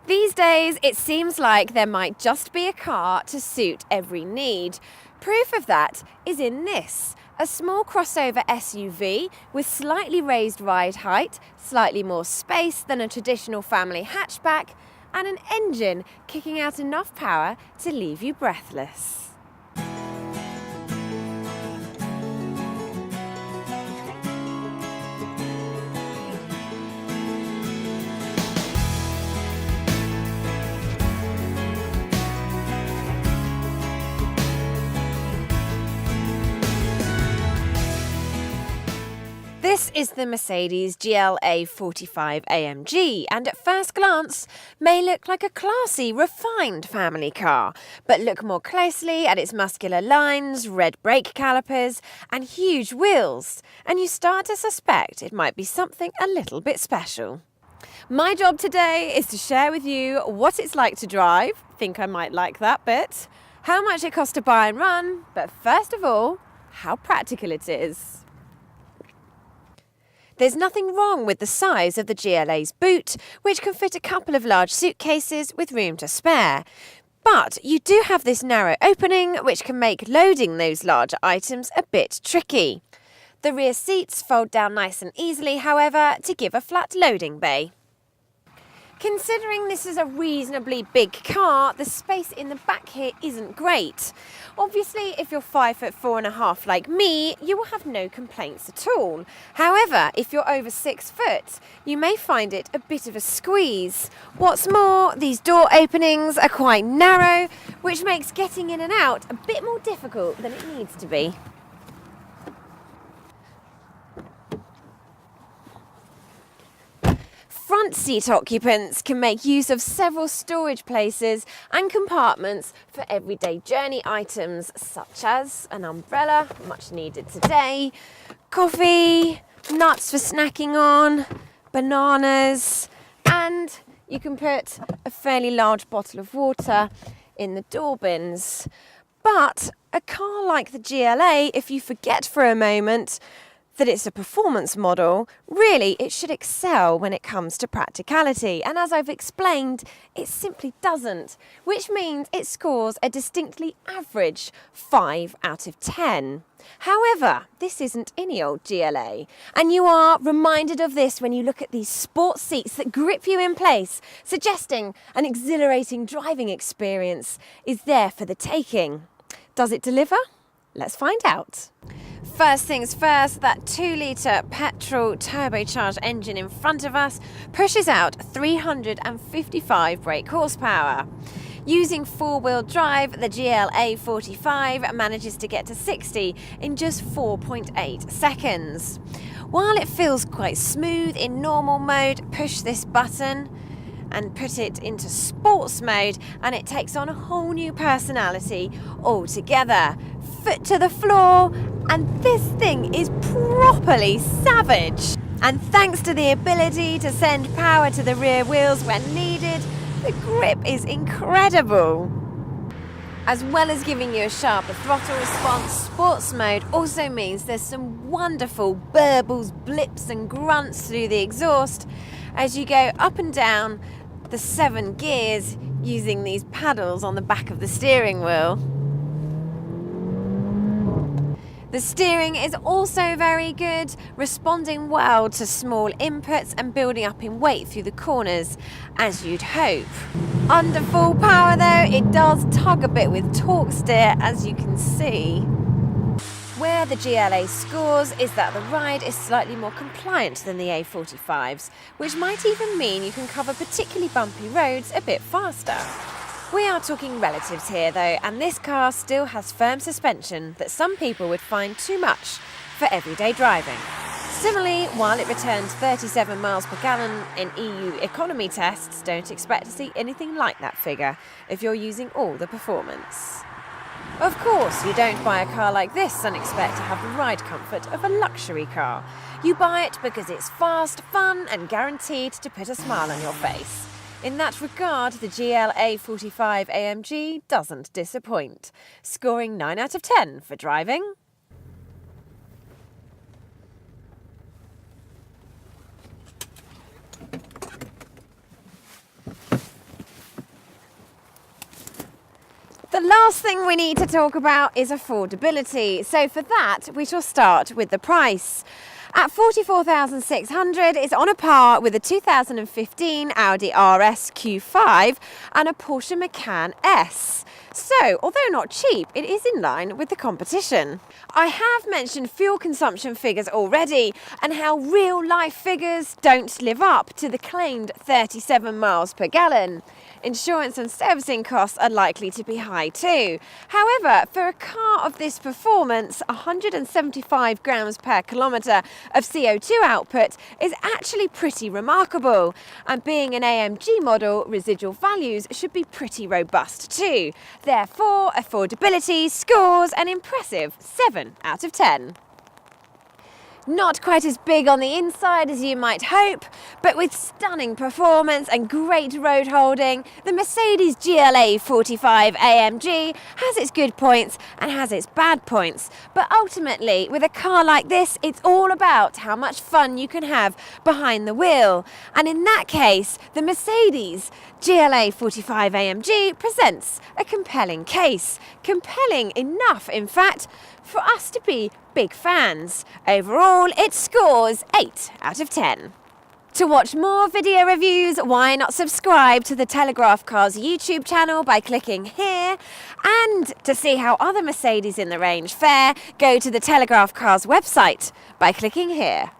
These days, it seems like there might just be a car to suit every need. Proof of that is in this, a small crossover SUV with slightly raised ride height, slightly more space than a traditional family hatchback, and an engine kicking out enough power to leave you breathless. This is the Mercedes GLA 45 AMG, and at first glance may look like a classy, refined family car, but look more closely at its muscular lines, red brake calipers and huge wheels, and you start to suspect it might be something a little bit special. My job today is to share with you what it's like to drive, think I might like that bit, how much it costs to buy and run, but first of all, how practical it is. There's nothing wrong with the size of the GLA's boot, which can fit a couple of large suitcases with room to spare. But you do have this narrow opening, which can make loading those larger items a bit tricky. The rear seats fold down nice and easily, however, to give a flat loading bay. Considering this is a reasonably big car, the space in the back here isn't great. Obviously, if you're 5'4.5" like me, you will have no complaints at all. However, if you're over 6 foot, you may find it a bit of a squeeze. What's more, these door openings are quite narrow, which makes getting in and out a bit more difficult than it needs to be. Front seat occupants can make use of several storage places and compartments for everyday journey items such as an umbrella, much needed today, coffee, nuts for snacking on, bananas, and you can put a fairly large bottle of water in the door bins. But a car like the GLA, if you forget for a moment that it's a performance model, really it should excel when it comes to practicality. And as I've explained, it simply doesn't, which means it scores a distinctly average 5 out of 10. However, this isn't any old GLA, and you are reminded of this when you look at these sports seats that grip you in place, suggesting an exhilarating driving experience is there for the taking. Does it deliver? Let's find out. First things first, that 2-litre petrol turbocharged engine in front of us pushes out 355 brake horsepower. Using four-wheel drive, the GLA 45 manages to get to 60 in just 4.8 seconds. While it feels quite smooth in normal mode, push this button and put it into sports mode and it takes on a whole new personality altogether. Foot to the floor, and this thing is properly savage. And thanks to the ability to send power to the rear wheels when needed, the grip is incredible. As well as giving you a sharper throttle response, sports mode also means there's some wonderful burbles, blips and grunts through the exhaust as you go up and down the 7 gears using these paddles on the back of the steering wheel. The steering is also very good, responding well to small inputs and building up in weight through the corners, as you'd hope. Under full power though, it does tug a bit with torque steer, as you can see. Where the GLA scores is that the ride is slightly more compliant than the A45's, which might even mean you can cover particularly bumpy roads a bit faster. We are talking relatives here though, and this car still has firm suspension that some people would find too much for everyday driving. Similarly, while it returns 37 miles per gallon in EU economy tests, don't expect to see anything like that figure if you're using all the performance. Of course, you don't buy a car like this and expect to have the ride comfort of a luxury car. You buy it because it's fast, fun and guaranteed to put a smile on your face. In that regard, the GLA 45 AMG doesn't disappoint, scoring 9 out of 10 for driving. Last thing we need to talk about is affordability. So for that, we shall start with the price. At $44,600, it's on a par with a 2015 Audi RS Q5 and a Porsche Macan S. So, although not cheap, it is in line with the competition. I have mentioned fuel consumption figures already and how real life figures don't live up to the claimed 37 miles per gallon. Insurance and servicing costs are likely to be high too. However, for a car of this performance, 175 grams per kilometre of CO2 output is actually pretty remarkable. And being an AMG model, residual values should be pretty robust too. Therefore, affordability scores an impressive 7 out of 10. Not quite as big on the inside as you might hope, but with stunning performance and great road holding, the Mercedes GLA 45 AMG has its good points and has its bad points. But ultimately, with a car like this, it's all about how much fun you can have behind the wheel. And in that case, the Mercedes GLA 45 AMG presents a compelling case. Compelling enough, in fact, for us to be big fans. Overall, it scores 8 out of 10. To watch more video reviews, why not subscribe to the Telegraph Cars YouTube channel by clicking here? And to see how other Mercedes in the range fare, go to the Telegraph Cars website by clicking here.